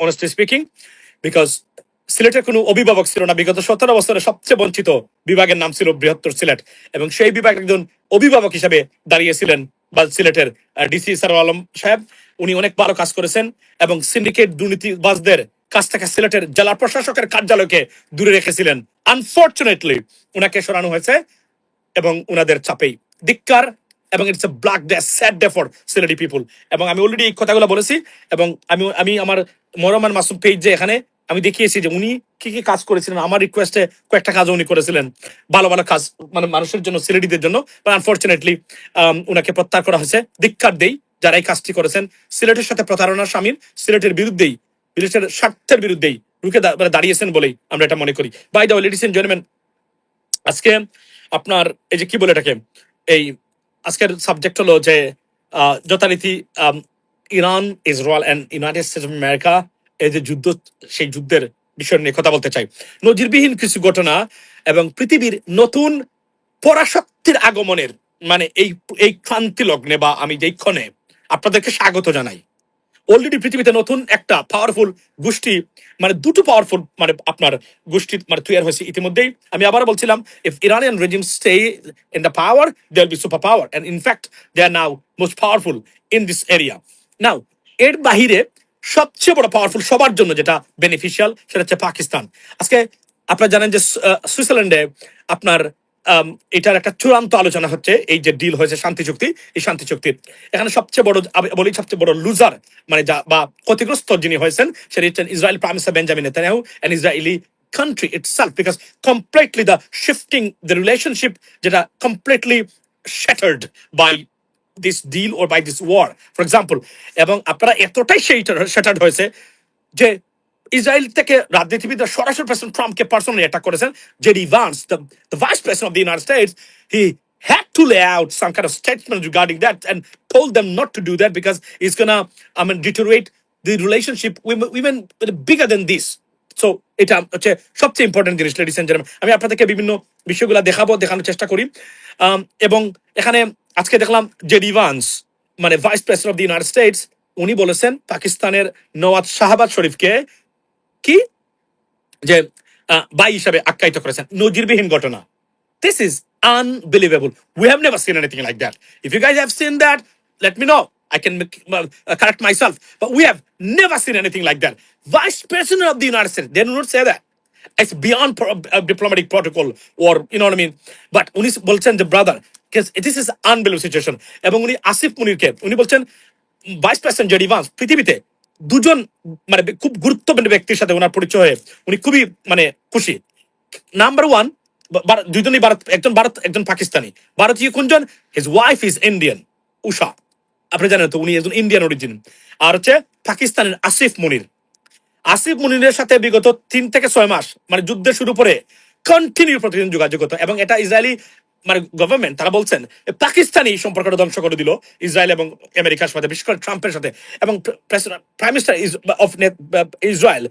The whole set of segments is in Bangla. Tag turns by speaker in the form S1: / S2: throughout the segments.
S1: অনেস্টলি স্পিকিং, বিকজ সিলেটের কোনো অভিভাবক ছিল না। বিগত 17 বছরে সবচেয়ে বঞ্চিত বিভাগের নাম ছিল বৃহত্তর সিলেট, এবং সেই বিভাগ একজন অভিভাবক হিসাবে দাঁড়িয়েছিলেন বা সিলেটের ডিসি সারোয়ার আলম সাহেব। উনি অনেক ভালো কাজ করেছেন এবং সিন্ডিকেট দুর্নীতিবাজদের কাছ থেকে সিলেটের জেলা প্রশাসকের কার্যালয়কে দূরে রেখেছিলেন। আনফর্চুনেটলি ওনাকে সরানো হয়েছে এবং উনাদের চাপেই ধিক্কার, এবং it's a black day, sad day for Sylheti people. এবং আমি অলরেডি এই কথাগুলো বলেছি, এবং আমি আমি আমার মরমান মাসুম পেজে এখানে আমি দেখিয়েছি যে উনি কি কি কাজ করেছিলেন। আমার রিকোয়েস্টে কয়েকটা কাজ উনি করেছিলেন, ভালো ভালো কাজ, মানে মানুষের জন্য, সিলেটিদের জন্য। বাট আনফর্চুনেটলি উনাকে প্রত্যাহার করা হয়েছে। ধিক্কার দেই যারা এই কাজটি করেছেন। সিলেটের সাথে প্রতারণার সামিল, সিলেটের বিরুদ্ধেই, সিলেটের স্বার্থের বিরুদ্ধেই রুখে দাঁড়িয়েছেন বলেই আমরা এটা মনে করি। By the way, ladies and gentleman, আজকে আপনার এই যে কি বলে এটাকে, এই আজকের সাবজেক্ট হলো যে যথারীতি Iran, Israel and United States of America, এই যে যুদ্ধ, সেই যুদ্ধের বিষয় নিয়ে কথা বলতে চাই। নজিরবিহীন কিছু ঘটনা এবং পৃথিবীর নতুন পরাশক্তির আগমনের, মানে এই ক্রান্তি লগ্নে বা আমি যেই ক্ষণে আপনাদেরকে স্বাগত জানাই। অলরেডি পৃথিবীতে নতুন একটা পাওয়ারফুল গোষ্ঠী, মানে দুটো পাওয়ারফুল, মানে আপনার গোষ্ঠী মানে তৈরি হয়েছে ইতিমধ্যেই। আমি আবার বলছিলাম, if Iranian regime stay in the power, they will be super power, and in fact they are now most powerful in this area. Now এর বাহিরে সবচেয়ে বড় পাওয়ারফুল সবার জন্য যেটা বেনিফিশিয়াল, সেটা হচ্ছে পাকিস্তান। আজকে আপনারা জানেন যে সুইজারল্যান্ডে আপনার এটার একটা চূড়ান্ত আলোচনা হচ্ছে, এই যে ডিল হয়েছে শান্তি চুক্তি, এই শান্তি চুক্তির এখানে সবচেয়ে বড়, বলি সবচেয়ে বড় লুজার, মানে যা বা ক্ষতিগ্রস্ত যিনি হয়েছেন, সেটা হচ্ছেন Israel prime minister Benjamin Netanyahu and Israeli country itself, because completely the shifting the relationship যেটা completely shattered by this deal or by this war, for example। এবং আপনারা এতটাই সেই shattered হয়েছে যে ইসরায়েল থেকে রাজনীতিবিদরা সরাসরি প্রেসিডেন্ট ট্রাম্পকে পার্সোনালি অ্যাটাক করেছেন। JD Vance, the vice president of the United States, he had to lay out some kind of statement regarding that and told them not to do that because it's gonna deteriorate the relationship even bigger than this. So এটা হচ্ছে সবচেয়ে ইম্পর্টেন্ট জিনিস, লেডিস এন্ড জেন্টলম্যান। আমি আপনাদেরকে বিভিন্ন বিষয়গুলো দেখানোর চেষ্টা করি। এবং এখানে আজকে দেখলাম জেডি ভান্স, মানে vice president of the United states, উনি বলেছেন পাকিস্তানের নওয়াজ শাহবাজ শরীফকে কি যে বাই হিসাবে আখ্যায়িত করেছেন। নজিরবিহীন ঘটনা। This is unbelievable. We have never seen anything like that. If you guys have seen that, let me know. I can correct myself. But we have never seen anything like that. Vice President of the United States, they do not say that. It's beyond diplomatic protocol, or you know what I mean. But উনি বলছেন যে brother, because this is unbelievable situation. এবং উনি আসিফ মুনিরকে উনি বলছেন, ভাইস প্রেসিডেন্ট জেডি ভান্স পৃথিবীতে দুজন মানে খুব গুরুত্বপূর্ণ ব্যক্তির সাথে ওনার পরিচয় হয়ে উনি খুবই মানে খুশি। নাম্বার ওয়ান, দুজনই ভারত, একজন ভারত, একজন পাকিস্তানি। ভারতীয় কোনজন? হিজ ওয়াইফ ইজ ইন্ডিয়ান, উষা, আপনি জানেন তো, উনি একজন ইন্ডিয়ান অরিজিন। আর হচ্ছে পাকিস্তানের আসিফ মুনির। আসিফ মুনিরের সাথে বিগত 3 থেকে 6 মাস মানে যুদ্ধের শুরু পরে কন্টিনিউ প্রতিদিন যোগাযোগ হতো, এবং এটা ইসরায়েলি মানে গভর্নমেন্ট তারা বলছেন পাকিস্তানি সম্পর্কটা ধ্বংস করে দিল ইসরায়েল এবং আমেরিকার সাথে, বিশেষ করে ট্রাম্পের সাথে। এবং prime minister of Israel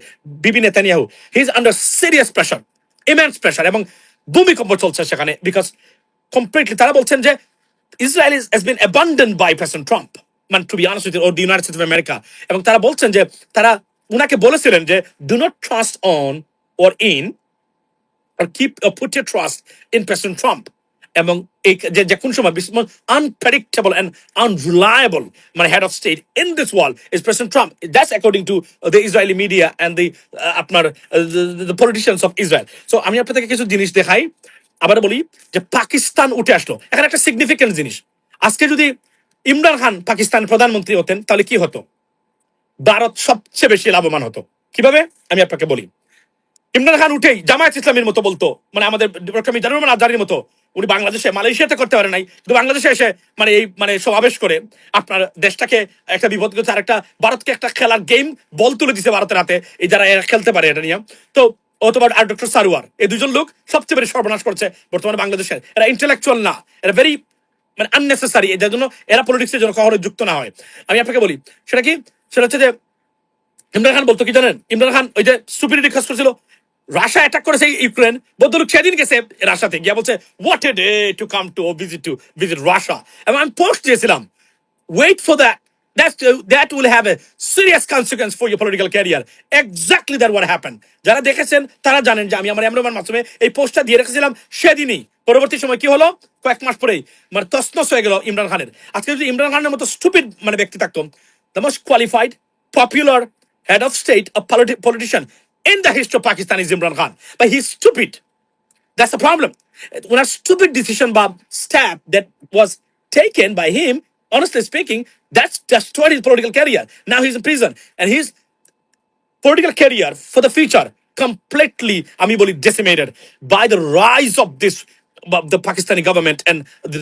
S1: Bibi Netanyahu, he is under serious pressure, immense pressure, এবং ভূমিকম্প চলছে সেখানে। বিকজ কমপ্লিটলি তারা বলছেন যে Israel has been abandoned by President Trump, মানে to be honest with you, or the United States of America। এবং তারা বলছেন যে তারা উনাকে বলেছিলেন যে do not trust on or in or keep or put your trust in President Trump। এবং এই যে কোন সময় unpredictable and unreliable মানে head of state in this world is President Trump. That's according to the Israeli media and the আপনার the politicians of Israel. So আমি আপনাদেরকে কিছু জিনিস দেখাই, আবার বলি যে পাকিস্তান উঠে আসলো। এখানে একটা সিগনিফিকেন্ট জিনিস, আজকে যদি ইমরান খান পাকিস্তান প্রধানমন্ত্রী হতেন তাহলে কি হতো? ভারত সবচেয়ে বেশি লাভবান হতো। কিভাবে আমি আপনাকে বলি। ইমরান খান উঠেই জামায়াত ইসলামের মতো বলতো, মানে আমাদের ডক্টর মিজানুর রহমান আজহারীর মতো। উনি বাংলাদেশে, মালয়েশিয়াতে করতে পারে নাই, কিন্তু বাংলাদেশে এসে মানে এই মানে সমাবেশ করে আপনার দেশটাকে একটা বিপদগ্রস্ত, আর একটা ভারতকে একটা খেলার গেম বল তুলে দিছে ভারতের হাতে, এই যারা এরা খেলতে পারে এটা নিয়ে। তো অথবা আর ডক্টর সারোয়ার, এই দুজন লোক সবচেয়ে বেশি সর্বনাশ করছে বর্তমানে বাংলাদেশের। এরা ইন্টেলেকচুয়াল না, এরা ভেরি মানে আননেসেসারি, যার জন্য এরা পলিটিক্সের জন্য কখনো যুক্ত না হয়। আমি আপনাকে বলি সেটা কি, সেটা হচ্ছে যে ইমরান খান বলতো কি জানেন? ইমরান খান ওই যে স্টুপিডিটি কাজ করছিল, রাশিয়া অ্যাটাক করেছে ইউক্রেন, ভদ্রলোক সেদিন গেছে রাশিয়াতে গিয়ে বলছে what a day to come to visit Russia. এবং আমি পোস্ট দিয়েছিলাম, wait for that That will have a serious consequence for your political career. Exactly that what happened. যারা দেখেছেন তারা জানেন যে আমি আমার এমরমান মাসুমে এই পোস্টটা দিয়ে রেখেছিলাম সেদিনই। পরবর্তী সময় কি হলো, কয়েক মাস পরেই মানে তছনছ হয়ে গেল ইমরান খানের। আজকে যদি ইমরান খানের মতো স্টুপিড মানে ব্যক্তি থাকতো, the most qualified, popular head of state, a politician in the history of Pakistan is Imran Khan, but he's stupid. That's the problem. When a stupid decision by step that was taken by him, honestly speaking, that's destroyed his political career. Now he's in prison, and his political career for the future completely, আমি বলি, decimated by the rise of this the Pakistani government and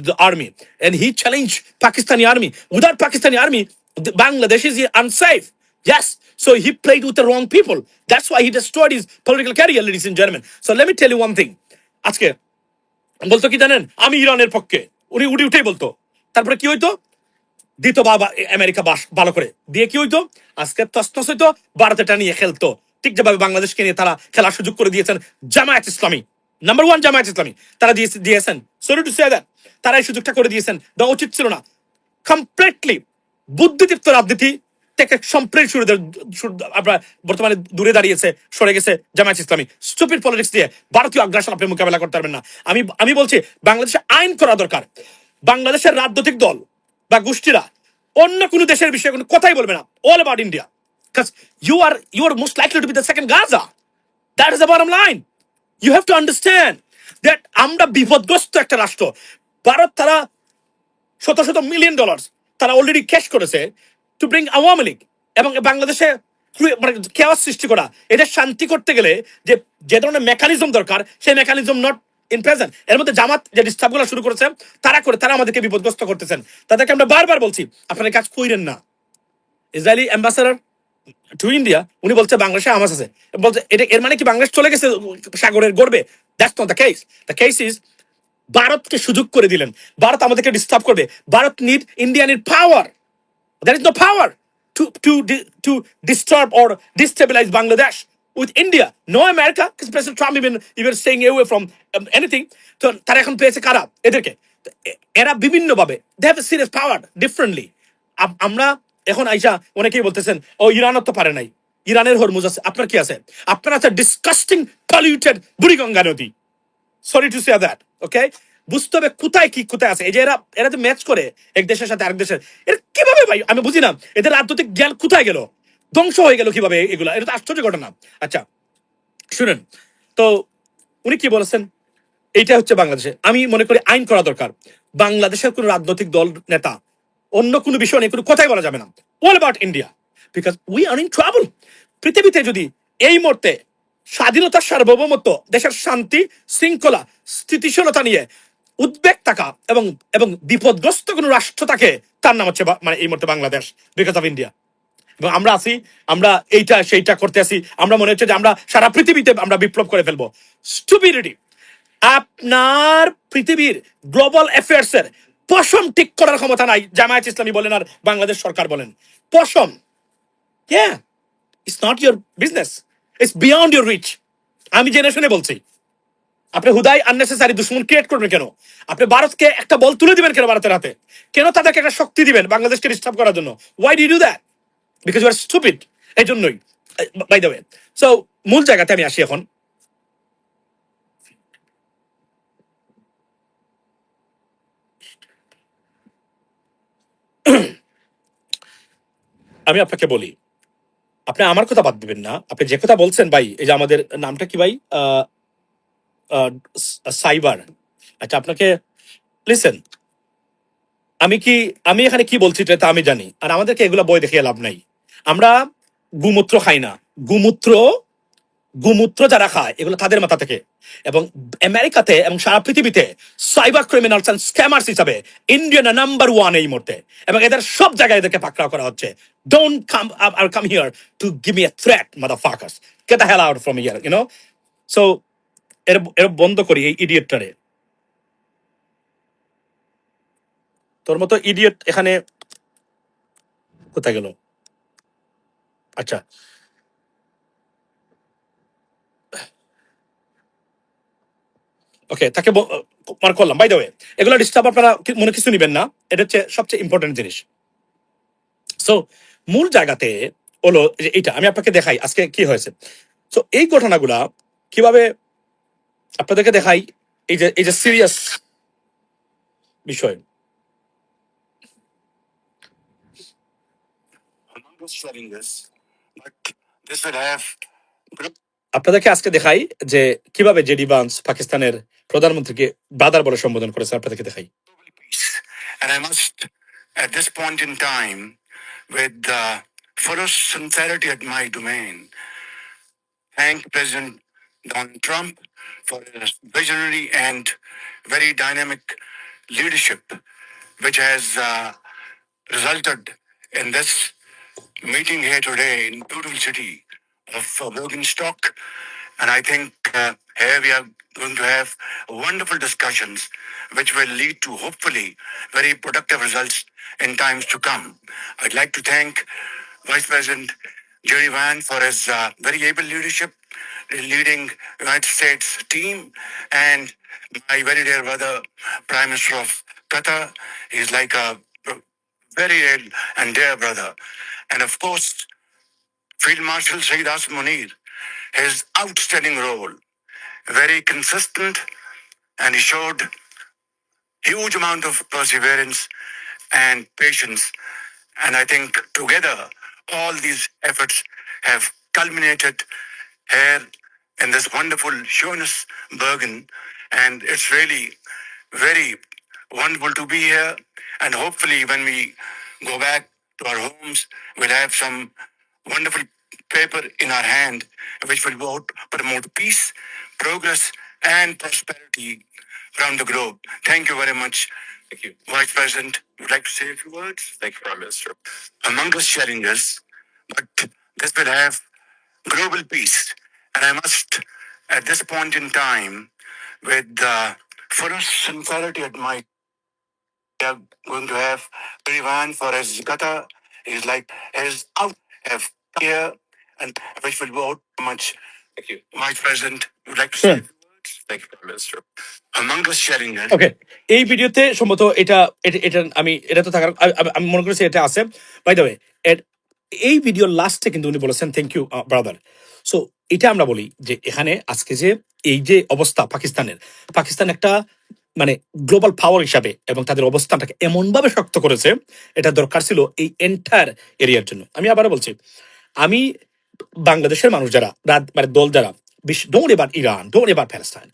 S1: the army. And he challenged Pakistani army. Without Pakistani army, Bangladesh is unsafe. Yes, so he played with the wrong people. That's why he destroyed his political career, ladies and gentlemen. So let me tell you one thing. আজকে বলতো কি জানেন, আমি ইরানের পক্ষে, উনি উঠে উঠেই বলতো। তারপরে কি হইতো, দিত বাবা আমেরিকা বাস ভালো করে দিয়ে কি হইতো, আজকে তসনস হইতো, ভারতে নিয়ে খেলতো। ঠিক যেভাবে বাংলাদেশকে নিয়ে তারা খেলার সুযোগ করে দিয়েছেন জামায়াত ইসলামী, নাম্বার ওয়ান জামায়াত ইসলামী, তারা দিয়েছেন। সরি টু সে দ্যাট, তারা এই সুযোগটা করে দিয়েছেন, দেওয়া উচিত ছিল না। কমপ্লিটলি বুদ্ধিদীপ্ত রাজনীতি থেকে সম্প্রীতি আপনার বর্তমানে দূরে দাঁড়িয়েছে, সরে গেছে জামায়াত ইসলামী। স্টুপিড পলিটিক্স দিয়ে ভারতীয় আগ্রাসন আপনি মোকাবেলা করতে পারবেন না। আমি বলছি বাংলাদেশে আইন করা দরকার। বাংলাদেশের রাজনৈতিক দল বা গোষ্ঠীরা অন্য কোনো দেশের বিষয়ে কোনো কথাই বলবে না, all about India, because you are most likely to be the second Gaza. That is the bottom line. You have to understand that আমরা বিপদগ্রস্ত একটা রাষ্ট্র। ভারত তারা শত শত মিলিয়ন ডলার তারা অলরেডি ক্যাশ করেছে টু ব্রিং আওয়ামী লীগ এবং বাংলাদেশে মানে কেওয়াস সৃষ্টি করা। এদের শান্তি করতে গেলে যে যে ধরনের মেকানিজম দরকার, সেই মেকানিজম নট ইন প্রেজেন্ট। এর মধ্যে জামাত যে ডিস্টার্ব গুলো শুরু করেছে, তারা আমাদেরকে বিপদগ্রস্ত করতেছেন। তাদেরকে আমরা বারবার বলছি আপনারা কাজ কইরেন না। ইসরায়েলি অ্যাম্বাসাডার টু ইন্ডিয়া উনি বলছে বাংলাদেশে হামাস আছে, বলছে এটা এর মানে কি বাংলাদেশ চলে গেছে সাগরের গর্বে? That's not the case. The case is ভারতকে সুযোগ করে দিলেন, ভারত আমাদেরকে ডিস্টার্ব করবে। Bharat need Indian power. There is no power to disturb or destabilize Bangladesh with India. No America, because President Trump even staying away from anything. তো তারা এখন পেয়েছে কারা? এদেরকে। এরা বিভিন্ন ভাবে they have a serious power differently. আমরা এখন আইসা অনেকেই বলতেছেন ও ইরানও তো পারে নাই, ইরানের হরমুজ আছে, আপনার কি আছে? আপনার আছে ডিসকাস্টিং পলিউটেড বুড়িগঙ্গা নদী। সরি টু সে দ্যাট, ওকে? বুঝতে হবে কোথায় কি কোথায় আছে। এই যে এরা যে ম্যাচ করে এক দেশের সাথে আরেক দেশের, এরা কিভাবে ভাই আমি বুঝি না, এদের রাজনৈতিক জ্ঞান কোথায় গেল, ধ্বংস হয়ে গেল কিভাবে এগুলা? এটা তো আশ্চর্য ঘটনা। আচ্ছা শুনেন তো, উনি কি বলেছেন, এইটা হচ্ছে বাংলাদেশে আমি মনে করি আইন করা দরকার। বাংলাদেশের কোন রাজনৈতিক দল নেতা অন্য কোনো বিষয় নিয়ে কোনো কথাই বলা যাবে না, all about India, because we are in trouble. পৃথিবীতে যদি এই মুহূর্তে স্বাধীনতার সার্বভৌমত্ব, দেশের শান্তি শৃঙ্খলা স্থিতিশীলতা নিয়ে উদ্বেগ থাকা এবং এবং বিপদগ্রস্ত কোনো রাষ্ট্র থাকে, তার নাম হচ্ছে মানে এই মুহূর্তে বাংলাদেশ, বিকজ অফ ইন্ডিয়া। এবং আমরা আছি, আমরা এইটা সেইটা করতে আসি, আমরা মনে হচ্ছে যে আমরা সারা পৃথিবীতে আমরা বিপ্লব করে ফেলবো। স্টুপিডিটি। আপনার পৃথিবীর গ্লোবাল অ্যাফেয়ার্স এর পশম ঠিক করার ক্ষমতা নাই, জামায়াত ইসলামী বলেন আর বাংলাদেশ সরকার বলেন। পশম, হ্যাঁ, it's not your business, it's beyond your rich. আমি জেনে শুনে বলছি, আপনি হুদাই আননেসেসারি দুশ্মন ক্রিয়েট করবেন কেন? আপনি ভারতকে একটা বল তুলে দিবেন কেন ভারতের হাতে? কেন তাদেরকে একটা শক্তি দিবেন বাংলাদেশকে ডিস্টার্ব করার জন্য? Why do do that? Because you are stupid. এই জন্যই। বাই দ্য ওয়ে, সো মূল জায়গাতে আমি আসি এখন। আমি আপনাকে বলি, আপনি আমার কথা বাদ দিবেন না, আপনি যে কথা বলছেন ভাই, এই যে আমাদের নামটা কি ভাই, সাইবার। আচ্ছা আপনাকে লিসেন, আমি এখানে কি বলছি এটা আমি জানি, আর আমাদেরকে এগুলা বই দেখিয়ে লাভ নাই। আমরা গুমূত্র খাই না, গুমূত্র গুমূত্র যারা খায় এগুলো তাদের মাথা থেকে। এবং আমেরিকাতে এবং সারা পৃথিবীতে সাইবার ক্রিমিনালস এন্ড স্ক্যামার্স হিসাবে ইন্ডিয়ান নাম্বার ওয়ান এই মুহূর্তে, এবং এদের সব জায়গায় এদেরকে পাকড়াও করা হচ্ছে। Don't come here to give me a threat, motherfuckers, get the hell out from here, you know. So এর বন্ধ করি এই ইডিয়েটটারে। তোর মতো ইডিয়েট এখানে কোথায় গেল? আচ্ছা ওকে, তাকে মার করলাম। বাই দ্য ওয়ে, এগুলো ডিস্টার্ব আপনারা মনে কিছু নিবেন না, এটা হচ্ছে সবচেয়ে ইম্পর্টেন্ট জিনিস। সো মূল জায়গাতে হলো যে এইটা আমি আপনাকে দেখাই আজকে কি হয়েছে। সো এই ঘটনাগুলা কিভাবে আপনাদেরকে দেখাই, এই যে সিরিয়াস বিষয় আপনাদেরকে আজকে দেখাই যে কিভাবে জেডি বান্স পাকিস্তানের প্রধানমন্ত্রীকে ব্রাদার বলে সম্বোধন করেছে। আপনাদেরকে দেখাই। And I must, at this point in time, with the fullest sincerity at my domain, thank President Donald Trump for his visionary and very dynamic leadership, which has resulted in this meeting here today in the beautiful city of Bergenstock. And I think here we are going to have wonderful discussions, which will lead to hopefully very productive results in times to come. I'd like to thank Vice President Jerry Van for his very able leadership, leading United States team, and my very dear brother, Prime Minister of Qatar. He's like a very real and dear brother. And of course, Field Marshal Saeed Asim Munir, his outstanding role, very consistent, and he showed huge amount of perseverance and patience. And I think together, all these efforts have culminated here in this wonderful Schönes Bergen. And it's really very wonderful to be here. And hopefully, when we go back to our homes, we'll have some wonderful paper in our hand, which will both promote peace, progress, and prosperity around the globe. Thank you very much. Thank you. Vice President, would you like to say a few words? Thank you, Prime Minister. Among us challenges, but this will have global peace. And I must, at this point in time, with the fullest sincerity at my, we are going to have Iran for his Qatar is like his out have here and which will vote much. Thank you. Vice President, would you like to say a few words? Thank you, Prime Minister. Among us challenges. Okay. এই ভিডিওতে সম্ভবত এটা আমি এটা তো থাকার আমি মনে করছি এটা আছে। বাই দ্য ওয়ে এই ভিডিও লাস্টে কিন্তু উনি বলেছেন থ্যাংক ইউ ব্রাদার। সো এটা আমরা বলি যে এখানে আজকে যে এই যে অবস্থা পাকিস্তান একটা মানে গ্লোবাল পাওয়ার হিসাবে এবং তাদের অবস্থানটাকে এমন ভাবে শক্ত করেছে, এটা দরকার ছিল এই এন্টায়ার এরিয়ার জন্য। আমি আবারও বলছি, আমি বাংলাদেশের মানুষ যারা মানে দল যারা don't about Iran, don't about Palestine,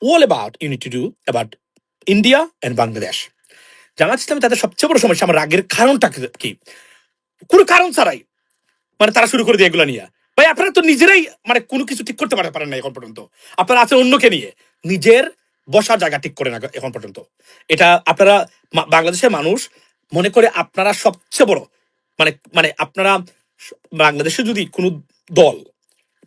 S1: all about you need to do about India and Bangladesh. Jamaat Islami তাদের সবচেয়ে বড় সমস্যা, আমার রাগের কারণটা কি, কোনো কারণ ছাড়াই মানে তারা শুরু করে দিয়ে এগুলো নিয়ে। ভাই আপনারা তো নিজেরাই মানে কোনো কিছু ঠিক করতে পারেন না এখন পর্যন্ত। আপনারা আছেন অন্যকে নিয়ে, নিজের বসার জায়গা ঠিক করে না এখন পর্যন্ত। এটা আপনারা বাংলাদেশের মানুষ মনে করে আপনারা সবচেয়ে বড় মানে মানে আপনারা বাংলাদেশে যদি কোনো দল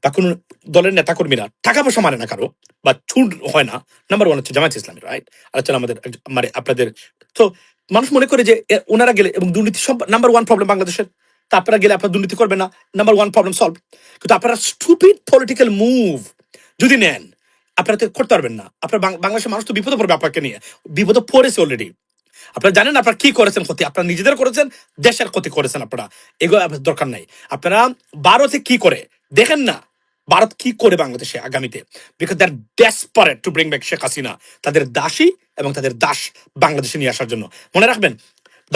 S1: বা কোনো দলের নেতাকর্মীরা টাকা পয়সা মানে না কারো বা ছুট হয় না, নাম্বার ওয়ান হচ্ছে জামায়াত ইসলামী, রাইট? আর হচ্ছে আমাদের মানে আপনাদের। তো মানুষ মনে করে যে ওনারা গেলে এবং দুর্নীতি সব নাম্বার ওয়ান প্রবলেম বাংলাদেশের, তা আপনারা গেলে আপনারা দুর্নীতি করবেন না, নাম্বার ওয়ান প্রবলেম সলভ। কিন্তু আপনারা স্টুপিড পলিটিক্যাল মুভ যদি নেন আপনারা তো করতে পারবেন না। আপনার বাংলাদেশের মানুষ তো বিপদে পড়বে আপনাকে নিয়ে, বিপদে পড়েছে অলরেডি। আপনারা জানেন আপনারা কি করেছেন ক্ষতি, আপনারা নিজেদের করেছেন, দেশের ক্ষতি করেছেন। আপনারা এগুলো দরকার নাই। আপনারা ভারতে কি করে দেখেন না, ভারত কি করে বাংলাদেশে আগামীতে, because they are desperate to bring back Sheikh Hasina, তাদের দাসী এবং তাদের দাস বাংলাদেশে নিয়ে আসার জন্য। মনে রাখবেন,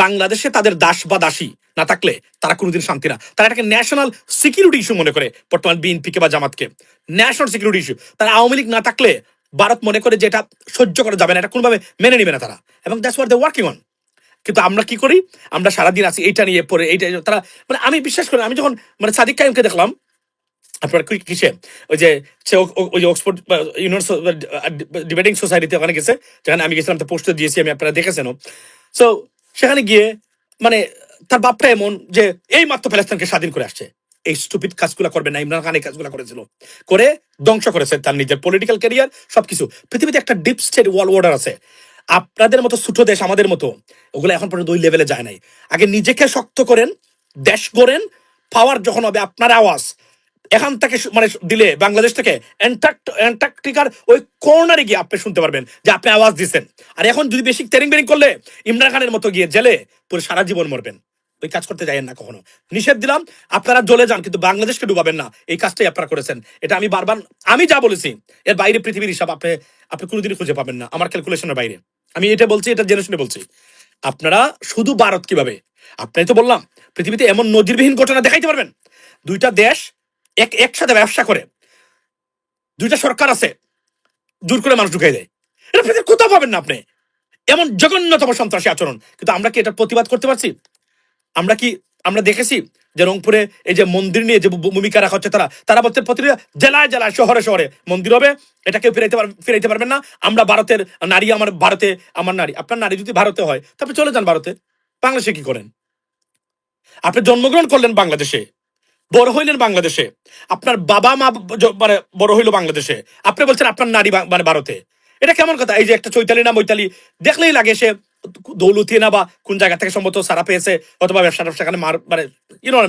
S1: বাংলাদেশে তাদের দাস বা দাসী না থাকলে তারা কোনোদিন শান্তি না। তারা এটাকে ন্যাশনাল সিকিউরিটি ইস্যু মনে করে, বর্তমান বিএনপিকে বা জামাতকে ন্যাশনাল সিকিউরিটি ইস্যু। তারা আওয়ামী লীগ না থাকলে ভারত মনে করে যে এটা সহ্য করা যাবে না, এটা কোনোভাবে মেনে নেবে না তারা, এবং that's what they working on. কিন্তু আমরা কি করি, আমরা সারাদিন আছি এইটা নিয়ে পরে এইটা। তারা মানে আমি বিশ্বাস করি, আমি যখন মানে সাদিক কাইমকে দেখলাম আপনার কিসে ওই যে সে ওই যে অক্সফোর্ড ডিবেটিং সোসাইটিতে ওখানে গেছে, যেখানে আমি গেছিলাম, তো পোস্টার দিয়েছি আমি, আপনারা দেখেছেন। সো সেখানে গিয়ে মানে তার বাপটা এমন যে এই মাত্র প্যালেস্তাইনকে স্বাধীন করে আসছে, এই স্টুপিড কাজগুলো করবে না। ইমরান খান এই কাজগুলো করেছিল, করে ধ্বংস করেছে তার নিজের পলিটিক্যাল ক্যারিয়ার সবকিছু। পৃথিবীতে একটা ডিপ স্টেট ওয়ার্ল্ড অর্ডার আছে, আপনাদের মতো ছোট দেশ আমাদের মতো ওগুলো এখন পর্যন্ত ওই লেভেলে যায় নাই। আগে নিজেকে শক্ত করেন, দেশ গড়েন, পাওয়ার যখন হবে আপনার আওয়াজ এখান থেকে মানে দিলে বাংলাদেশ থেকে অ্যান্টার্কটিকার ওই কর্নারে গিয়ে আপনি শুনতে পারবেন যে আপনি আওয়াজ দিচ্ছেন। আর এখন যদি বেশি তেরিং বেরিং করলে ইমরান খানের মতো গিয়ে জেলে পুরো সারা জীবন মরবেন। ওই কাজ করতে যাইয়েন না কখনো। নিষেধ দিলাম, আপনারা জ্বলে যান, কিন্তু বাংলাদেশকে ডুবাবেন না। এই কাজটাই আপনারা করেছেন। এটা আমি বারবার, আমি যা বলেছি এর বাইরে পৃথিবীর হিসাব আপনি আপনি কোনোদিনই খুঁজে পাবেন না আমার ক্যালকুলেশনের বাইরে। আমি এটা বলছি, এটা জেনে শুনে বলছি। আপনারা শুধু ভারত কিভাবে, আপনাই তো বললাম পৃথিবীতে এমন নজিরবিহীন ঘটনা দেখাইতে পারবেন, দুইটা দেশ একসাথে ব্যবসা করে, দুইটা সরকার আছে, জোর করে মানুষ ঢুকাই দেয়। এটা পৃথিবীর কোথাও পাবেন না আপনি, এমন জঘন্যতম সন্ত্রাসী আচরণ। কিন্তু আমরা কি এটা প্রতিবাদ করতে পারছি? আমরা কি আমরা দেখেছি যে রংপুরে এই যে মন্দির নিয়ে যে ভূমিকা রাখা হচ্ছে, তারা তারা বলছে প্রতিটা জেলায় জেলায় শহরে শহরে মন্দির হবে, এটা কেউ ফিরাইতে পারবেন না। আমরা ভারতের নারী, আমার ভারতে আমার নারী। আপনার নারী যদি ভারতে হয় তারপরে চলে যান ভারতে। বাংলাদেশে কি করেন? আপনি জন্মগ্রহণ করলেন বাংলাদেশে, বড় হইলেন বাংলাদেশে, আপনার বাবা মা মানে বড় হইলো বাংলাদেশে, আপনি বলছেন আপনার নারী মানে ভারতে। এটা কেমন কথা? এই যে একটা চৈতালি না বৈতালি দেখলেই লাগে সে দৌলতিয়ে না বা কোন জায়গা থেকে সম্ভবত সারা পেয়েছে, অথবা ব্যবসা সেখানে মার মানে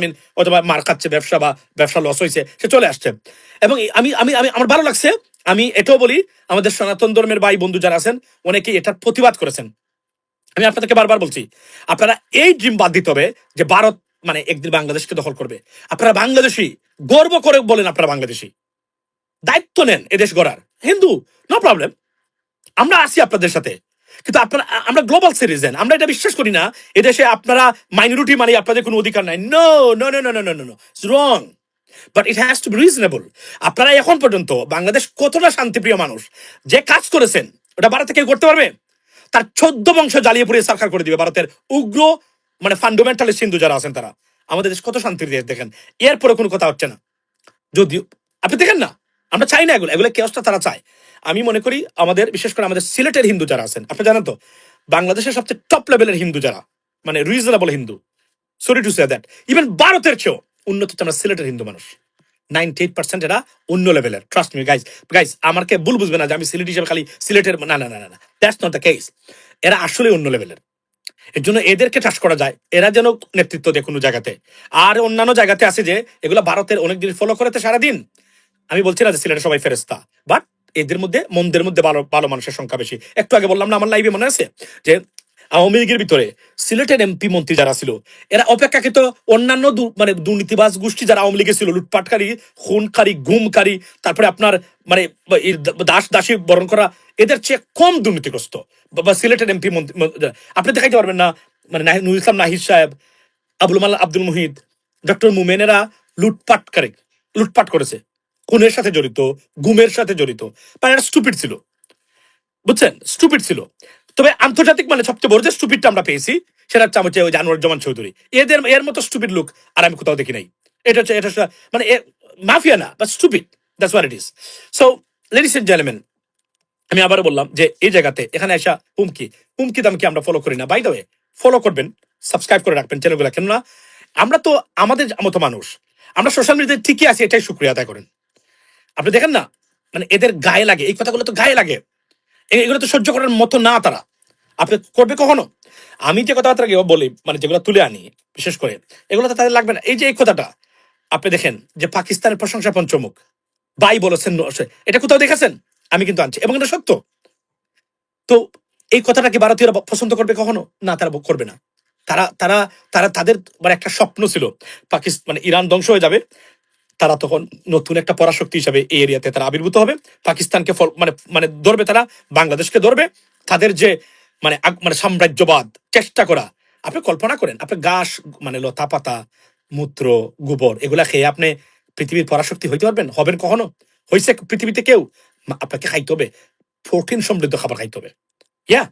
S1: মিন, অথবা মার খাচ্ছে ব্যবসা বা ব্যবসা লস হয়েছে, সে চলে আসছে। এবং আমি আমি আমি আমার ভালো লাগছে। আমি এটাও বলি, আমাদের সনাতন ধর্মের ভাই বন্ধু যারা আছেন অনেকেই এটার প্রতিবাদ করেছেন। আমি আপনাদেরকে বারবার বলছি, আপনারা এই ড্রিম বাদ দিতে হবে যে ভারত মানে একদিন বাংলাদেশকে দখল করবে। আপনারা বাংলাদেশি, গর্ব করে বলেন আপনারা বাংলাদেশি, দায়িত্ব নেন এদেশ গড়ার। হিন্দু, নো প্রবলেম, আমরা আছি আপনাদের সাথে। কিন্তু আপনারা, আমরা গ্লোবাল সিটিজেন, আমরা এটা বিশ্বাস করি না এদেশে আপনারা মাইনরিটি মানে আপনাদের কোনো অধিকার নাই। No no no no no no no, it's wrong, but it has to be reasonable. আপনারা এখন পর্যন্ত বাংলাদেশ কতটা শান্তিপ্রিয় মানুষ, যে কাজ করেছেন ওটা ভারতে কেউ করতে পারবে? তার 14 বংশ জ্বালিয়ে পুড়িয়ে সরকার করে দিবে ভারতের উগ্র মানে ফান্ডামেন্টালিস্ট হিন্দু যারা আছেন তারা। আমাদের দেশ কত শান্তির দেশ দেখেন, এরপরে কোনো কথা হচ্ছে না। যদিও আপনি দেখেন না, আমরা চাই না এগুলো, এগুলো কেওসটা তারা চায়। আমি মনে করি আমাদের, বিশেষ করে আমাদের সিলেটের হিন্দু যারা আছেন, আপনি জানেন তো বাংলাদেশের সবচেয়ে টপ লেভেলের হিন্দু যারা, মানে reasonable Hindu, sorry to say that, even ভারতের চেয়েও উন্নত আমরা সিলেটের হিন্দু মানুষ। 98% এরা অন্য লেভেলের, ট্রাস্ট মি গাইজ। গাইজ আমাকে ভুল বুঝবে না যে আমি সিলেট হিসেবে খালি সিলেটের, না না না না, দ্যাটস নট দ্য কেস। এরা আসলে অন্য লেভেলের। এর জন্য এদেরকে চাষ করা যায়, এরা যেন নেতৃত্ব দেয় কোনো জায়গাতে। আর অন্যান্য জায়গাতে আছে যে এগুলো ভারতের অনেক দিন ফলো করেছে সারাদিন। আমি বলছি না যে সিলেটের সবাই ফেরেস্তা, বাট এদের মধ্যে মন্দের মধ্যে ভালো ভালো মানুষের সংখ্যা বেশি। একটু আগে বললাম না আমার লাইভে মনে আছে যে আওয়ামী লীগের ভিতরে সিলেটের এমপি মন্ত্রী যারা ছিল, এরা অপেক্ষাকৃত অন্যান্য মানে দুর্নীতিবাজ গোষ্ঠী যারা আওয়ামী লীগে ছিল, লুটপাটকারী, খুনকারী, গুমকারী, তারপরে আপনার মানে দাস দাসী বরণ করা, এদের চেয়ে কম দুর্নীতিগ্রস্ত বা সিলেটের এমপি মন্ত্রী আপনি দেখাইতে পারবেন না। মানে নুরুল ইসলাম নাহিদ সাহেব, আবুল মাল আব্দুল মুহিত, ডক্টর মুমেনেরা লুটপাট করেছে, খুনের সাথে জড়িত, গুমের সাথে জড়িত, মানে এরা স্টুপিড ছিল, বুঝছেন, স্টুপিড ছিল। তবে আন্তর্জাতিক মানে সবচেয়ে বড় যে স্টুপিডটা আমরা পেয়েছি সেটা হচ্ছে ওই জানোয়ার জামান চৌধুরী। এর মতো স্টুপিড লোক আর আমি কোথাও দেখি নাই। এটা হচ্ছে মানে মাফিয়া না, but stupid, that's what it is. So ladies and gentleman, আমি আবারও বললাম যে এই জায়গাতে এখানে আসা হুমকি হুমকি দামকে আমরা ফলো করি না। বাই দ্য ওয়ে, ফলো করবেন, সাবস্ক্রাইব করে রাখবেন চ্যানেলগুলো, কেননা আমরা তো আমাদের মতো মানুষ, আমরা সোশ্যাল মিডিয়াতে ঠিকই আছি, এটাই শুক্রিয়া আদায় করেন। আপনি দেখেন না, মানে এদের গায়ে লাগে, এই কথাগুলো তো গায়ে লাগে, এগুলো তো সহ্য করার মতো না তারা। আপনি করবে কখনো? আমি যে কথাবার্তা বলি, মানে যেগুলো তুলে আনি বিশেষ করে, এগুলো তো তাদের লাগবে না। এই যে এই কথাটা আপনি দেখেন যে পাকিস্তানের প্রশংসা পঞ্চমুখ ভাই বলেছেন, এটা কোথাও দেখেছেন? আমি কিন্তু আনছি এবং এটা সত্য। তো এই কথাটা কি ভারতীয়রা পছন্দ করবে কখনো? না, তারা করবে না। তারা তারা তারা তাদের মানে একটা স্বপ্ন ছিল পাকিস্তান মানে ইরান ধ্বংস হয়ে যাবে, তারা তখন নতুন একটা পরাশক্তি হিসাবে এই এরিয়াতে তারা আবির্ভূত হবে, পাকিস্তানকে মানে মানে ধরবে, তারা বাংলাদেশকে ধরবে। তাদের যে মানে মানে সাম্রাজ্যবাদ চেষ্টা করা, আপনি কল্পনা করেন, আপনি ঘাস মানে লতা পাতা, মূত্র, গোবর এগুলা খেয়ে আপনি পৃথিবীর পরাশক্তি হইতে পারবেন? হবেন কখনো? হয়েছে পৃথিবীতে কেউ? আপনাকে খাইতে হবে প্রোটিন সমৃদ্ধ খাবার খাইতে হবে, ইয়া,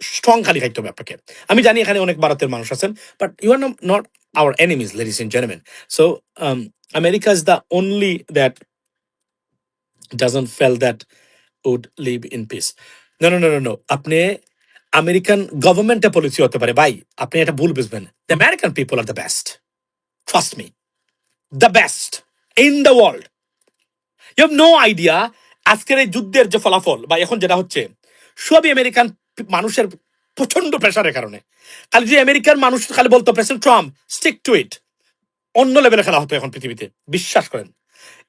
S1: স্ট্রং খালি খাইতে হবে আপনাকে। আমি জানি এখানে অনেক ভারতের মানুষ আছেন, but you are not our enemies, ladies and gentleman. So America is the only that doesn't feel that would live in peace. No, no, no, no, no. আপনি আমেরিকান গভর্নমেন্টে পলিসি হতে পারে ভাই, আপনি এটা ভুল বুঝবেন। The American people are the best. Trust me. The best in the world. You have no idea আজকের এই যুদ্ধের যে ফলাফল বা এখন যেটা হচ্ছে, সবই আমেরিকান মানুষের প্রচন্ড প্রেসারের কারণে। খালি যে আমেরিকান মানুষ খালি বলতো প্রেসিডেন্ট ট্রাম্প স্টিক টু ইট, অন্য লেভেলে খেলা হতো এখন পৃথিবীতে, বিশ্বাস করেন।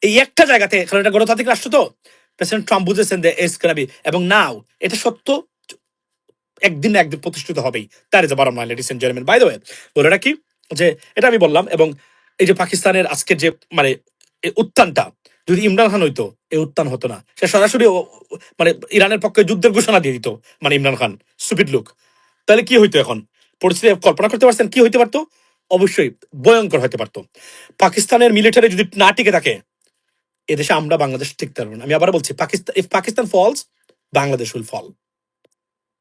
S1: এই একটা জায়গাতে, কারণ এটা গণতান্ত্রিক রাষ্ট্র তো, প্রেসিডেন্ট ট্রাম্প বুঝেছেন যে এস করাবি, এবং নাও এটা সত্য, একদিন না একদিন প্রতিষ্ঠিত হবেই। তার is the bottom line, ladies and gentleman. By the way, বলে রাখি যে এটা আমি বললাম। এবং এই যে পাকিস্তানের আজকে যে মানে এই উত্থানটা, যদি ইমরান খান হইতো এই উত্থান হতো না। সে সরাসরি মানে ইরানের পক্ষে যুদ্ধের ঘোষণা দিয়ে দিত, মানে ইমরান খান স্টুপিড লোক। তাহলে কি হইতো এখন পরিস্থিতি কল্পনা করতে পারছেন কি হইতে পারতো? অবশ্যই ভয়ঙ্কর হতে পারতো। পাকিস্তানের মিলিটারি যদি না টিকে থাকে, এদেশে আমরা বাংলাদেশ টিকতে পারবো না। আমি আবার বলছি, Pakistan if Pakistan falls, Bangladesh will fall.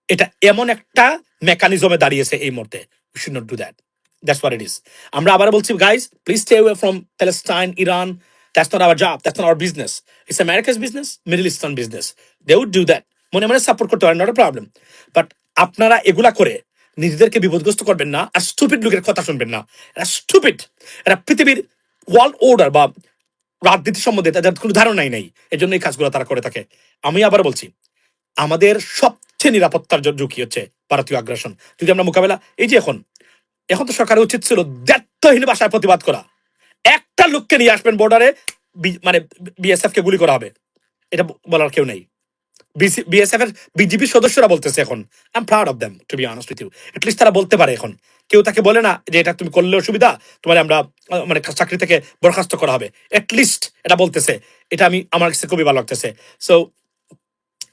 S1: এটা এমন একটা মেকানিজমে দাঁড়িয়েছে এই মুহূর্তে। We should not do that. That's what it is. আমরা আবার বলছি, guys please stay away from Palestine, Iran. That's not our job, that's not our business. It's America's business, Middle Eastern business. They would do that. মনে মনে সাপোর্ট করতে পারেন, নট এ প্রবলেম। বাট আপনারা এগুলা করে নিজেদেরকে বিপদগ্রস্ত করবেন না, আর স্টুপিড লোকের কথা শুনবেন না। এরা স্টুপিড। এরা পৃথিবীর ওয়ার্ল্ড অর্ডার বা রাজনীতি সম্বন্ধে তাদের কোনো ধারণাই নেই, এই জন্য এই কাজগুলো তারা করে থাকে। আমি আবার বলছি, আমাদের সবচেয়ে নিরাপত্তার ঝুঁকি হচ্ছে ভারতীয় আগ্রাসন। যদি আমরা মোকাবেলা, এই যে এখন এখন তো সরকারের উচিত ছিল দ্ব্যর্থহীন ভাষায় প্রতিবাদ করা। একটা লোককে নিয়ে আসবেন বর্ডারে, মানে বিএসএফ কে গুলি করা হবে, এটা বলার কেউ নেই। বিএসএফ এর বিজিবি সদস্যরা বলতেছে এখন, I am proud of them to be honest with you. At least তারা বলতে পারে এখন, কেউ তাকে বলে না যে এটা তুমি করলে অসুবিধা, তোমার আমরা মানে চাকরি থেকে বরখাস্ত করা হবে। এটলিস্ট এটা বলতেছে, এটা আমি আমার কাছে খুবই ভালো লাগতেছে। সো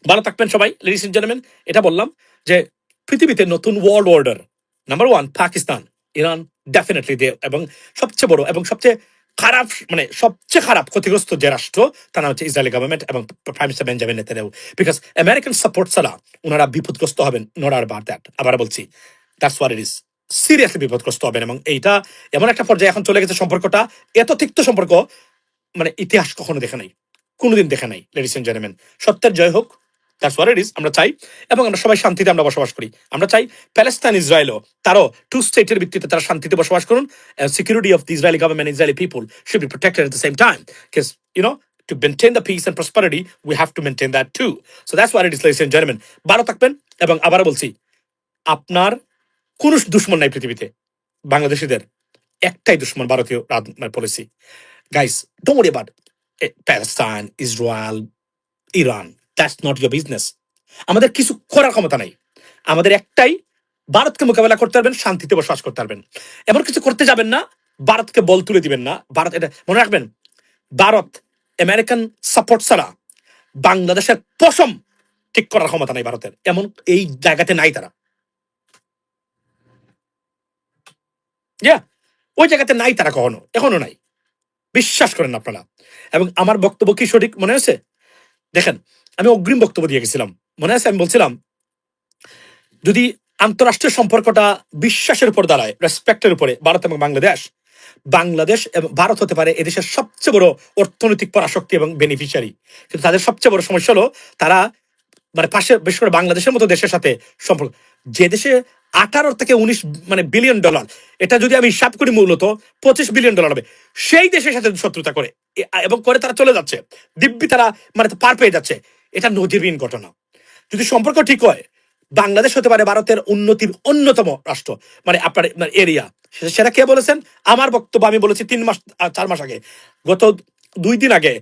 S1: ভালো থাকবেন সবাই, লেডিস এন্ড জেন্টলম্যান। এটা বললাম যে পৃথিবীতে নতুন world order, number one Pakistan, Iran definitely they, এবং সবচেয়ে বড় এবং সবচেয়ে খারাপ, মানে সবচেয়ে খারাপ ক্ষতিগ্রস্ত যে রাষ্ট্র, তার নাম হচ্ছে ইসরায়েলি গভর্নমেন্ট এবং prime minister Benjamin Netanyahu. Because American support ছাড়া ওনারা বিপদগ্রস্ত হবেন, নট অ্যাবাউট দ্যাট। আবার বলছি, that's what it is. Seriously বিপদগ্রস্ত হবেন। এবং এইটা এমন একটা পর্যায়ে এখন চলে গেছে, সম্পর্কটা এত তিক্ত সম্পর্ক, মানে ইতিহাস কখনো দেখে নাই, কোনোদিন দেখে নাই। লেডিস এন্ড জেন্টলম্যান, সত্যের জয় হোক। That's what it is. আমরা চাই, এবং আমরা সবাই শান্তিতে আমরা বসবাস করি। আমরা চাই প্যালেস্তাইন ইসরায়েলও তারও টু স্টেটের ভিত্তিতে তারা শান্তিতে বসবাস করুন। Security of the Israeli government, Israeli people should be protected at the same time, because you know, to maintain the peace and prosperity, we have to maintain that too. So that's what it is, ladies and gentlemen. ভালো থাকবেন। এবং আবার বলছি, আপনার কোন দুশ্মন নাই পৃথিবীতে। বাংলাদেশিদের একটাই দুশ্মন, ভারতীয় policy. Guys, don't worry about Palestine, Israel, Iran. That's not your business. আমাদের কিছু করার ক্ষমতা নাই। আমাদের একটাই, ভারতকে মোকাবেলা করতে পারবেন, শান্তিতে বসবাস করতে পারবেন। এমন কিছু করতে যাবেন না, ভারতকে বল তুলে দিবেন না। ভারত, এটা মনে রাখবেন, ভারত আমেরিকান সাপোর্ট ছাড়া বাংলাদেশের পশম ঠিক করার ক্ষমতা নাই ভারতের। এমন এই জায়গাতে নাই তারা, ওই জায়গাতে নাই তারা, কখনো, এখনো নাই। বিশ্বাস করেন আপনারা। এবং আমার বক্তব্য কি সঠিক মনে আছে? দেখেন, আমি অগ্রিম বক্তব্য দিয়ে গেছিলাম, মনে আছে? আমি বলছিলাম, যদি আন্তরাষ্ট্রীয় সম্পর্কটা বিশ্বাসের উপর দাঁড়ায়, রেসপেক্টের উপরে, ভারত এবং বাংলাদেশ, বাংলাদেশ এবং ভারত হতে পারে এদেশের সবচেয়ে বড় অর্থনৈতিক পরাশক্তি এবং বেনিফিশিয়ারি। কিন্তু তাদের সবচেয়ে বড় সমস্যা হলো, তারা মানে পাশে, বিশেষ করে বাংলাদেশের মতো দেশের সাথে সম্পর্ক, যে দেশে 18 থেকে 19 মানে বিলিয়ন ডলার, এটা যদি আমি হিসাব করি মূলত 25 বিলিয়ন ডলার হবে, সেই দেশের সাথে শত্রুতা করে এবং করে তারা চলে যাচ্ছে দিব্যি, তারা মানে পার পেয়ে যাচ্ছে। এটা নজিরবিহীন ঘটনা। যদি সম্পর্ক ঠিক হয়, বাংলাদেশ হতে পারে ভারতের উন্নতির অন্যতম রাষ্ট্র, মানে আপনার এরিয়া। সেটা কে বলেছেন? আমার বক্তব্য আমি বলেছি 3-4 মাস আগে। গত 2 দিন আগে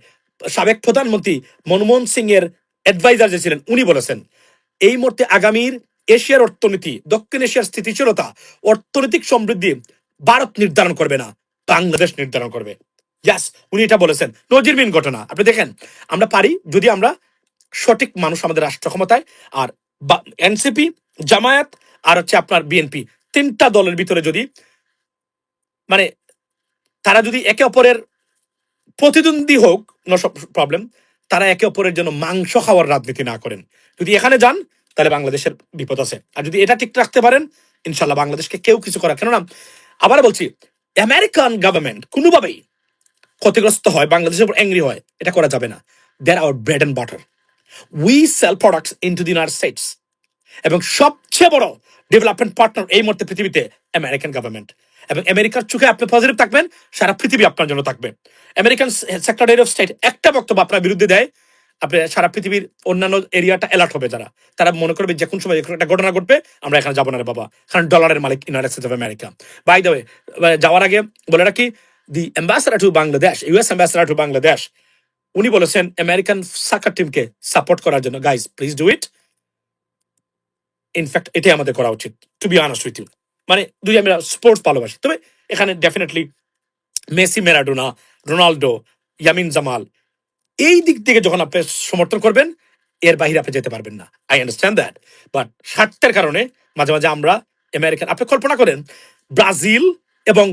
S1: সাবেক প্রধানমন্ত্রী মনমোহন সিং এর অ্যাডভাইজার যে ছিলেন, উনি বলেছেন এই মুহূর্তে আগামীর এশিয়ার অর্থনীতি, দক্ষিণ এশিয়ার স্থিতিশীলতা, অর্থনৈতিক সমৃদ্ধি ভারত নির্ধারণ করবে না, বাংলাদেশ নির্ধারণ করবে। ইয়াস, উনি এটা বলেছেন। নজিরবিহীন ঘটনা। আপনি দেখেন, আমরা পারি যদি আমরা সঠিক মানুষ আমাদের রাষ্ট্র ক্ষমতায়, আর এনসিপি, জামায়াত, আর হচ্ছে আপনার বিএনপি, 3টা দলের ভিতরে যদি মানে তারা যদি একে অপরের প্রতিদ্বন্দ্বী হোক, নো প্রবলেম, তারা একে অপরের জন্য মাংস খাওয়ার রাজনীতি না করেন, যদি এখানে যান, তাহলে বাংলাদেশের বিপদ আছে। আর যদি এটা ঠিক রাখতে পারেন, ইনশাল্লাহ বাংলাদেশকে কেউ কিছু করা, কেননা আবার বলছি, আমেরিকান গভর্নমেন্ট কোনোভাবেই ক্ষতিগ্রস্ত হয়, বাংলাদেশের উপর অ্যাংরি হয়, এটা করা যাবে না। There our bread and butter. We sell products into the United States, এবং সবচেয়ে বড় ডেভেলপমেন্ট পার্টনার এই মুহূর্তে পৃথিবীতে আমেরিকান গভর্নমেন্ট। এবং আমেরিকার চোখে আপনি পজিটিভ থাকবেন, সারা পৃথিবী আপনার জন্য থাকবে। আমেরিকান সেক্রেটারি অফ স্টেট একটা বক্তব্য আপনার বিরুদ্ধে দেয়, আপনি সারা পৃথিবীর অন্যান্য এরিয়াটা অ্যালার্ট হবে। যারা, তারা মনে করবে যে কোন সময় একটা ঘটনা ঘটবে, আমরা এখানে যাবো না রে বাবা, কারণ ডলারের মালিক United States of America. By the way, যাওয়ার আগে বলে রাখি, the ambassador to Bangladesh, US ambassador to Bangladesh, উনি বলেছেন আমেরিকান সাকার টিমকে সাপোর্ট করার জন্য। Guys, please do it. In fact এটাই আমাদের করা উচিত, to be honest with you. মানে দুই আমরা স্পোর্টস ভালোবাসি, তবে এখানে definitely Messi, Maradona, Ronaldo, Yamin Jamal, এই দিক থেকে যখন আপনি সমর্থন করবেন, এর বাইরে আপনি যেতে পারবেন না। আই আন্ডারস্ট্যান্ড দ্যাট, বাট স্বার্থের কারণে মাঝে মাঝে আমরা আমেরিকান, আপনি কল্পনা করেন ব্রাজিল এবং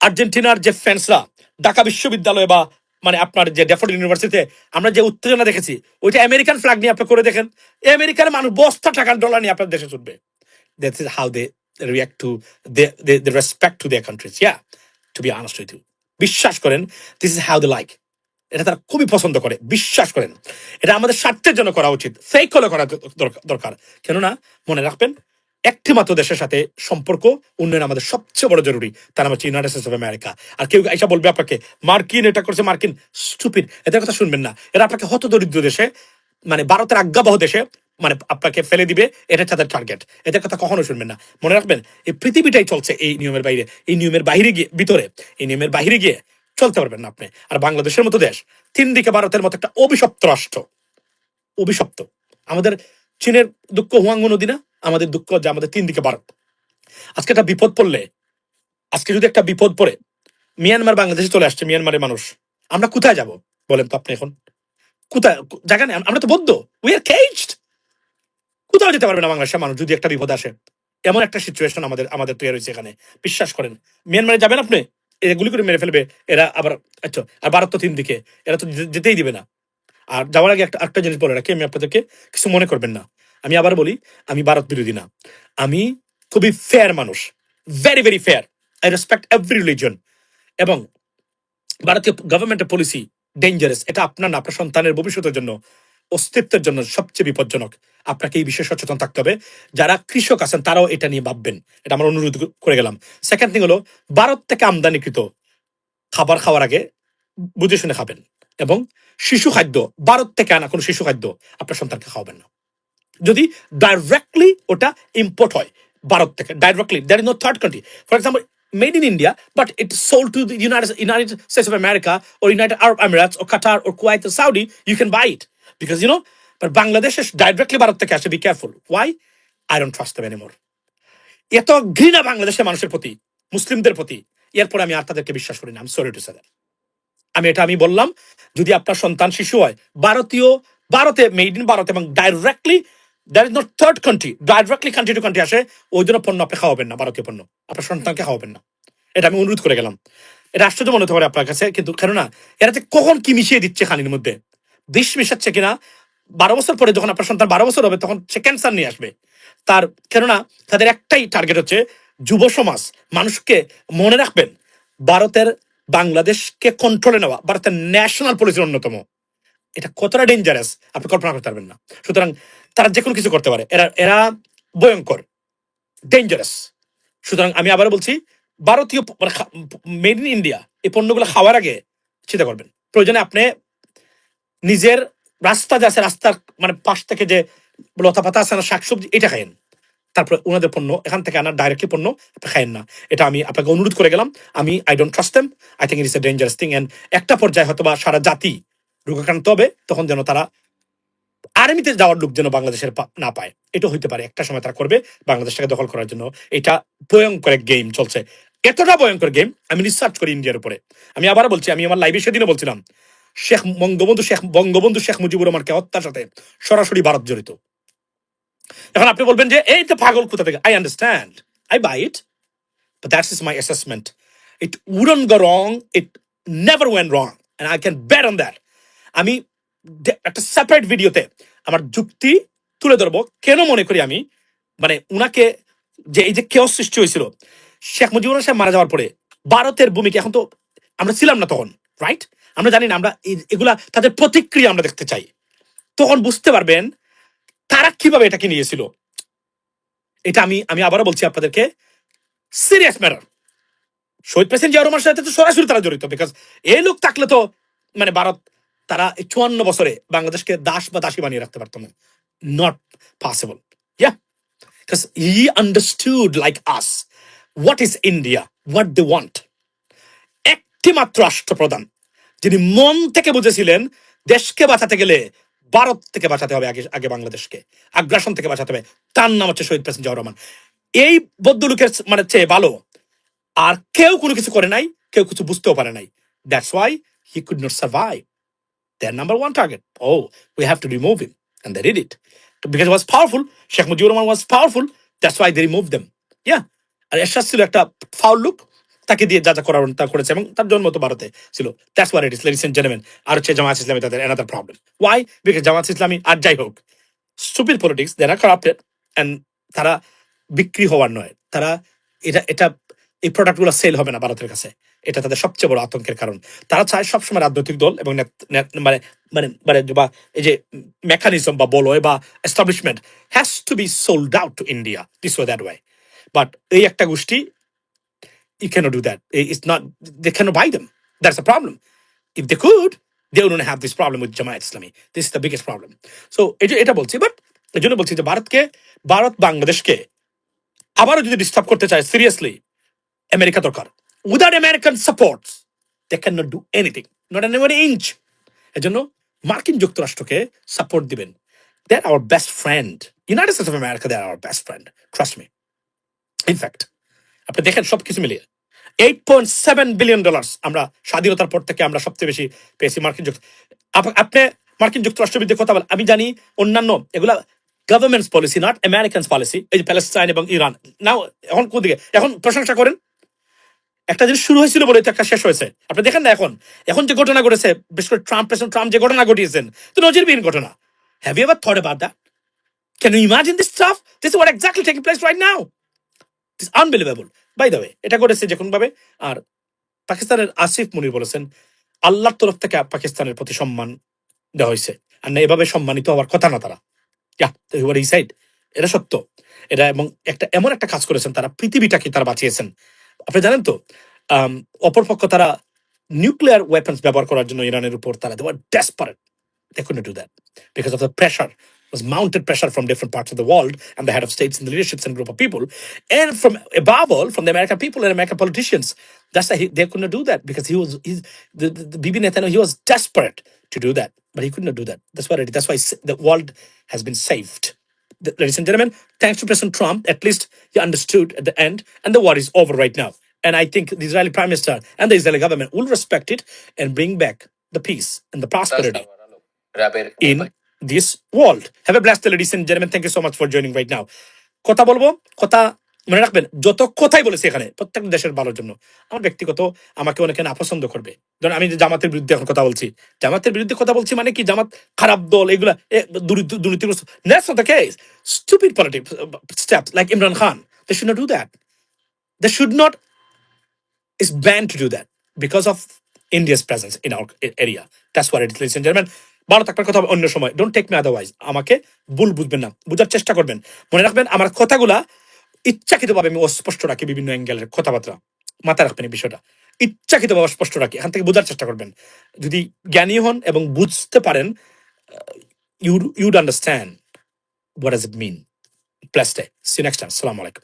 S1: আর্জেন্টিনার যে ফ্যান্সরা ঢাকা বিশ্ববিদ্যালয় বা মানে আপনার যে ডেফোর্ড ইউনিভার্সিটিতে আমরা যে উত্তেজনা দেখেছি, ওইটা আমেরিকান ফ্ল্যাগ নিয়ে আপনি করে দেখেন, আমেরিকার মানুষ বস্তা টাকার ডলার নিয়ে আপনার দেশে ছুটবে। That is how they react to they respect to their countries. Yeah, to be honest with you, বিশ্বাস করেন, this is how they like. এটা তারা খুবই পছন্দ করে, বিশ্বাস করেন। এটা আমাদের স্বার্থের জন্য করা উচিত, ফেক হলে করা দরকার। কেননা মনে রাখবেন, একটি মাত্র দেশের সাথে সম্পর্ক উন্নয়ন আমাদের সবচেয়ে বড় জরুরি, তার নাম হচ্ছে ইউনাইটেড স্টেটস অফ আমেরিকা। আর কেউ এসে বলবে আপনাকে মার্কিন এটা করছে, মার্কিন স্টুপিড, এদের কথা শুনবেন না। এরা আপনাকে হত দরিদ্র দেশে, মানে ভারতের আজ্ঞাবহ দেশে মানে আপনাকে ফেলে দিবে, এটা তাদের টার্গেট। এদের কথা কখনো শুনবেন না। মনে রাখবেন, এই পৃথিবীটাই চলছে এই নিয়মের বাইরে, এই নিয়মের বাইরে গিয়ে, ভিতরে এই নিয়মের বাইরে গিয়ে চলতে পারবেন না আপনি। আর বাংলাদেশের মতো দেশ, তিন দিকে ভারতের মতো একটা অভিশপ্ত রাষ্ট্র, অভিশপ্ত। আমাদের চীনের দুঃখ হুয়াঙ্গো নদী না, আমাদের দুঃখ যে আমাদের তিন দিকে ভারত। আজকে একটা বিপদ পড়লে, আজকে যদি একটা বিপদ পড়ে, মিয়ানমার বাংলাদেশে চলে আসছে, মিয়ানমারের মানুষ, আমরা কোথায় যাব বলেন তো আপনি? এখন কোথায় জায়গা নেই, আমরা তো বদ্ধ, উই আর কেজড। কোথাও যেতে পারবে না বাংলাদেশের মানুষ যদি একটা বিপদ আসে। এমন একটা সিচুয়েশন আমাদের আমাদের তৈরি হয়েছে এখানে, বিশ্বাস করেন। মিয়ানমারে যাবেন আপনি, এরা গুলি করে মেরে ফেলবে এরা আবার। আচ্ছা, আর ভারত তো তিন দিকে, এরা তো যেতেই দিবে না। আর যাওয়ার আগে একটা জিনিস বলে রাখি, আমি আপনাদেরকে কিছু মনে করবেন না। আমি আবার বলি, আমি ভারত বিরোধী না, আমি খুবই ফেয়ার মানুষ, very very fair. I respect every religion. এবং ভারতীয় গভর্নমেন্টের পলিসি ডেঞ্জারাস, এটা আপনার না, আপনার সন্তানের ভবিষ্যতের জন্য, অস্তিত্বের জন্য সবচেয়ে বিপজ্জনক। আপনাকে এই বিষয়ে সচেতন থাকতে হবে। যারা কৃষক আছেন তারাও এটা নিয়ে ভাববেন, এটা আমার অনুরোধ করে গেলাম। সেকেন্ড থিং হলো, ভারত থেকে আমদানিকৃত খাবার খাওয়ার আগে বুঝে শুনে খাবেন। এবং শিশু খাদ্য, ভারত থেকে আনা কোনো শিশু খাদ্য আপনার সন্তানকে খাওয়াবেন না। যদি ডাইরেক্টলি ওটা ইম্পোর্ট হয় ভারত থেকে, directly, there is no third country. For example, made in India, but it sold to the United States of America or United Arab Emirates or Qatar or Kuwait or Saudi, you can buy it because you know. But Bangladesh is directly Bharat থেকে আসে, be careful. Why? I don't trust them anymore. এত ঘৃণা বাংলাদেশের মানুষের প্রতি, মুসলিমদের প্রতি, এরপরে আমি আর তাদেরকে বিশ্বাস করি না। আমি সরি টু সে দ্যাট। আমি বললাম, যদি আপনার সন্তান শিশু হয় ভারতীয়, ভারতে মেড ইন ভারত এবং directly, that is not third country, directly country to country আসে, ওই জন্য পণ্য আপনি খাওয়াবেন না, ভারতীয় পণ্য আপনার সন্তানকে খাওয়াবেন না। এটা আমি অনুরোধ করে গেলাম। এটা আশ্চর্য মনে হতে পারে আপনার কাছে, কিন্তু কেননা এরা যে কখন কি মিশিয়ে দিচ্ছে খানির মধ্যে, বিষ মিশাচ্ছে কিনা, 12 বছর পরে যখন আপনার সন্তান 12 বছর হবে, তখন সে ক্যান্সার নিয়ে আসবে তার। কেননা তাদের একটাই টার্গেট হচ্ছে যুব সমাজ, মানুষকে মনে রাখবেন, ভারতের বাংলাদেশকে কন্ট্রোলে নেওয়া ভারতের ন্যাশনাল পলিসির অন্যতম। এটা কতটা ডেঞ্জারাস আপনি কল্পনা করতে পারবেন না। সুতরাং তারা যে কোনো কিছু করতে পারে, এরা এরা ভয়ঙ্কর, ডেঞ্জারাস। সুতরাং আমি আবার বলছি, ভারতীয় মেড ইন ইন্ডিয়া এই পণ্যগুলো খাওয়ার আগে চিন্তা করবেন। প্রয়োজনে আপনি নিজের রাস্তা যে আছে, রাস্তার মানে পাশ থেকে যে লতা পাতা আছে না, শাকসবজি, এটা খাইয়েন। তারপরে ওনাদের পণ্য এখান থেকে আনার ডাইরেক্টলি পণ্য আপনি খাইয়েন না। এটা আমি আপনাকে অনুরোধ করে গেলাম। I don't trust them. I think it is a dangerous thing. And একটা পর্যায়ে হয়তো বা সারা জাতি রোগাক্রান্ত হবে, তখন যেন তারা আর্মিতে যাওয়ার লোক যেন বাংলাদেশের না পায়। এটা হইতে পারে একটা সময় তারা করবে বাংলাদেশটাকে দখল করার জন্য। এটা ভয়ঙ্কর এক গেম চলছে, এতটা ভয়ঙ্কর গেম। আমি রিসার্চ করি ইন্ডিয়ার উপরে। আমি আবার বলছি, আমি আমার লাইভে সেদিনও বলছিলাম, বঙ্গবন্ধু শেখ মুজিবুর রহমানকে হত্যার সাথে সরাসরি ভারত জড়িত। এখন আপনি বলবেন যে এই তো পাগল কোথা থেকে। I understand, I buy it, but that is my assessment. It wouldn't go wrong. It never went wrong, and I can bet on that. আমি একটা সেপারেট ভিডিওতে আমার যুক্তি তুলে ধরবো কেন মনে করি আমি, মানে উনাকে, যে এই যে কেওস সৃষ্টি হয়েছিল শেখ মুজিবুর রহমান সাহেব মারা যাওয়ার পরে, ভারতের ভূমিকা, এখন তো আমরা ছিলাম না তখন, রাইট? আমরা জানি না, আমরা এগুলা তাদের প্রতিক্রিয়া আমরা দেখতে চাই। তখন বুঝতে পারবেন তারা কিভাবে এটাকে নিয়েছিল। এটা আমি আবারও বলছি আপনাদেরকে, সিরিয়াস ম্যাটার। শহীদ প্রেসিডেন্ট জিয়া রহমানের সাথে তো সরাসরি তারা জড়িত, বিকজ এই লোক থাকলে তো মানে ভারত, তারা 54 বছরে বাংলাদেশকে দাস বা দাসী বানিয়ে রাখতে পারতো না। Not possible. Yeah, because he understood like us what is India, what they want. একটি মাত্র রাষ্ট্রপ্রধান যিনি মন থেকে বুঝেছিলেন দেশকে বাঁচাতে গেলে ভারত থেকে বাঁচাতে হবে, আগে আগে বাংলাদেশকে আগ্রাসন থেকে বাঁচাতে হবে, তার নাম হচ্ছে শহীদ প্রেসিডেন্ট জিয়া রহমান। এই বদ্ধ লোকের মানে চেয়ে ভালো আর কেউ কোনো কিছু করে নাই, কেউ কিছু বুঝতেও পারে নাই। That's why he could not survive. Their number one target. Oh, we have to remove him. And they did it. Because it was powerful. Sheikh Mujibur Rahman was powerful. That's why they removed them. Yeah. আর এরশাদ ছিল একটা ফাউল লুক, তাকে দিয়ে যা যা করার তা করেছে, এবং তার জন্ম তো ভারতে ছিল। That's what it is, ladies and gentleman. আর হচ্ছে জামায়াত ইসলামী তাদের another problem. Why? Because Jamaat Islami আর যাই হোক, stupid politics, they are corrupted, and তারা বিক্রি হওয়ার নয়, তারা এটা এটা এই প্রোডাক্টগুলো সেল হবে না ভারতের কাছে। এটা তাদের সবচেয়ে বড় আতঙ্কের কারণ। তারা চায় সবসময় রাজনৈতিক দল এবং মানে মানে মানে বা এই যে মেকানিজম বা বলয় বা establishment has to B sold out to India this way that way. But এই একটা গোষ্ঠী, you cannot do that. It's not, they cannot buy them. That's the problem. If they could, they wouldn't have this problem with Jamaat Islami. This is the biggest problem. So এটা বলছি, বাট এই জন্য বলছি যে ভারত বাংলাদেশকে আবারও যদি ডিস্টার্ব করতে চায় সিরিয়াসলি, আমেরিকা দরকার। Without American support they can not do anything, not an every inch. এজন্য মার্কিন যুক্তরাষ্ট্রকে সাপোর্ট দিবেন। They are our best friend. United States of America, they are our best friend, trust me. In fact আপনি দেখেন সবকিছু মিলিয়ে $8.7 বিলিয়ন আমরা স্বাধীনতার পর থেকে আমরা সবচেয়ে বেশি পেয়েছি মার্কিন আপনি মার্কিন যুক্তরাষ্ট্রের বিরুদ্ধে কথা বলেন, আমি জানি অন্যান্য এগুলা governments policy, not American policy. এই যে প্যালেস্টাইন এবং ইরান, নাও এখন কোন দিকে, এখন প্রশংসা করেন। একটা জিনিস শুরু হয়েছিল বলে একটা শেষ হয়েছে। আপনি দেখেন না এখন এখন যে ঘটনা ঘটেছে, বিশেষ করে প্রেসিডেন্ট ট্রাম্প যে ঘটনা ঘটিয়েছেন, তো নজিরবিহীন ঘটনা। Have you ever thought about that? Can you imagine this stuff? This is what exactly taking place right now. This unbelievable. By the way, এটা ঘটেছে যে কোন ভাবে। আর পাকিস্তানের আসিফ মুনির বলেছেন আল্লাহর তরফ থেকে পাকিস্তানের প্রতি সম্মান দেওয়া হয়েছে, আর না এভাবে সম্মানিত হওয়ার কথা না তারা। এটা সত্য। এটা এবং একটা এমন একটা কাজ করেছেন তারা, পৃথিবীটাকে তারা বাঁচিয়েছেন। আপনি জানেন তো, অপরপক্ষ তারা নিউক্লিয়ার ওয়েপন্স ব্যবহার করার জন্য ইরানের উপর তারা, they were desperate. They couldn't do that because of the pressure. It was mounted pressure from different parts of the world and the head of states and the leaderships and group of people, and from above all from the American people and American politicians. That's why they couldn't do that, because the Bibi Netanyahu, he was desperate to do that, but he could not do that. That's why the world has been saved. Ladies and gentlemen, thanks to President Trump, at least he understood at the end, and the war is over right now. And I think the Israeli Prime Minister and the Israeli government will respect it and bring back the peace and the prosperity in this world. Have a blessed day, ladies and gentlemen. Thank you so much for joining right now. কথা বলবো, কথা মনে রাখবেন, যত কথাই বলেছি এখানে প্রত্যেকটা দেশের ভালোর জন্য। আমার ব্যক্তিগত, আমাকে অনেকে নাপছন্দ করবে, ধরুন আমি যে জামাতের বিরুদ্ধে এখন কথা বলছি, জামাতের বিরুদ্ধে কথা বলছি মানে কি জামাত খারাপ দল, এগুলা দুর্নীতিগ্রস্ত। That's not the case. Stupid politics steps like Imran Khan, they should not do that. They should not, is banned to do that because of India's presence in our area. That's what it is, ladies and gentlemen. ভালো থাকবার কথা অন্য সময়, ডোন্ট টেক মি আদারওয়াইজ। আমাকে ভুল বুঝবেন না, বুঝার চেষ্টা করবেন। মনে রাখবেন আমার কথাগুলা ইচ্ছাকৃতভাবে আমি অস্পষ্ট রাখি, বিভিন্ন অ্যাঙ্গেলের কথাবার্তা। মাথায় রাখবেন এই বিষয়টা, ইচ্ছাকৃতভাবে অস্পষ্ট রাখি। এখান থেকে বোঝার চেষ্টা করবেন। যদি জ্ঞানী হন এবং বুঝতে পারেন, you'd understand what does it mean. Blessed day. See you next time. Assalamu alaikum.